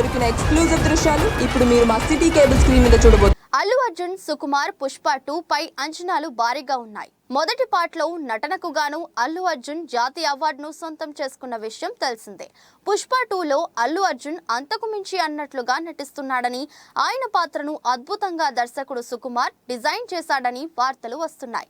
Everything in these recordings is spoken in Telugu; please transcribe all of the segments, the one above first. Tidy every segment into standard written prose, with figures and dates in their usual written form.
దొరికిన ఎక్స్క్లూజివ్ దృశ్యాలు ఇప్పుడు మీరు మా సిటీ కేబుల్ స్క్రీన్ మీద చూడబోతున్నారు. అల్లు అర్జున్, సుకుమార్, పుష్ప 2 పై అంచనాలు భారీగా ఉన్నాయి. మొదటి పార్ట్లో నటనకు గాను అల్లు అర్జున్ జాతీయ అవార్డును సొంతం చేసుకున్న విషయం తెలిసిందే. పుష్ప 2లో అల్లు అర్జున్ అంతకు మించి అన్నట్లుగా నటిస్తున్నాడని, ఆయన పాత్రను అద్భుతంగా దర్శకుడు సుకుమార్ డిజైన్ చేశాడని వార్తలు వస్తున్నాయి.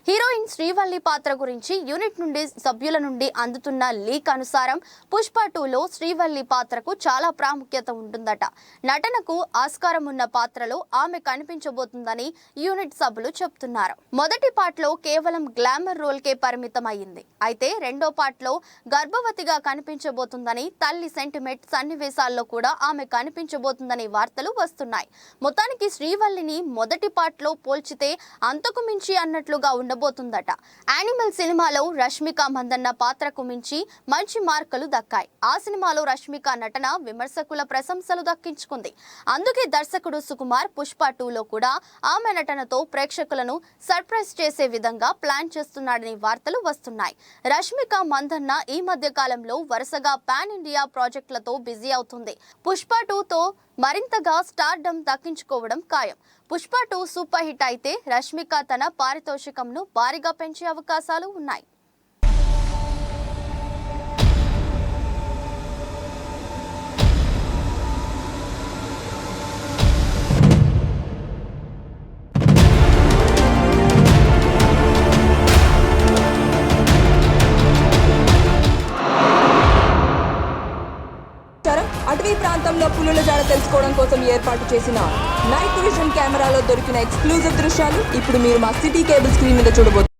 హీరోయిన్ శ్రీవల్లి పాత్ర గురించి యూనిట్ నుండి సభ్యుల నుండి అందుతున్న లీక్ అనుసారం పుష్ప 2లో శ్రీవల్లి పాత్రకు చాలా ప్రాముఖ్యత ఉంటుందట. నటనకు ఆస్కారం ఉన్న పాత్రలో ఆమె కనిపించబోతుందని యూనిట్ సభ్యులు చెప్తున్నారు. మొదటి పార్ట్లో కేవలం గ్లామర్ రోల్ కే పరిమితం అయ్యింది. అయితే రెండో పార్ట్లో గర్భవతిగా కనిపించబోతుందని, తల్లి సెంటిమెంట్ సన్నివేశాల్లో కూడా ఆమె కనిపించబోతుందని వార్తలు వస్తున్నాయి. మొత్తానికి శ్రీవల్లిని మొదటి పార్ట్లో పోల్చితే అంతకు మించి అన్నట్లుగా ఉండబోతుందట. యానిమల్ సినిమాలో రష్మిక మందన్న పాత్రకు మించి మంచి మార్కులు దక్కాయి. ఆ సినిమాలో రష్మిక నటన విమర్శకుల ప్రశంసలు దక్కించుకుంది. అందుకే దర్శకుడు సుకుమార్ పుష్ప 2లో కూడా ఆమె నటనతో ప్రేక్షకులను సర్ప్రైజ్ చేసే విధంగా ప్లాన్ చేస్తున్నాడని వార్తలు వస్తున్నాయి. రష్మిక మందన్న ఈ మధ్య కాలంలో వరుసగా పాన్ ఇండియా ప్రాజెక్టులతో బిజీ అవుతుంది. పుష్ప 2తో మరింతగా స్టార్డమ్ దక్కించుకోవడం ఖాయం. పుష్ప 2 సూపర్ హిట్ అయితే రష్మిక తన పారితోషికంను భారీగా పెంచే అవకాశాలు ఉన్నాయి. అటవీ ప్రాంతంలో పులుల జాడ తెలుసుకోవడం కోసం ఏర్పాటు చేసిన నైట్ విజన్ కెమెరాలో దొరికిన ఎక్స్క్లూజివ్ దృశ్యాలు ఇప్పుడు మీరు మా సిటీ కేబుల్ స్క్రీన్ మీద చూడబోతున్నారు.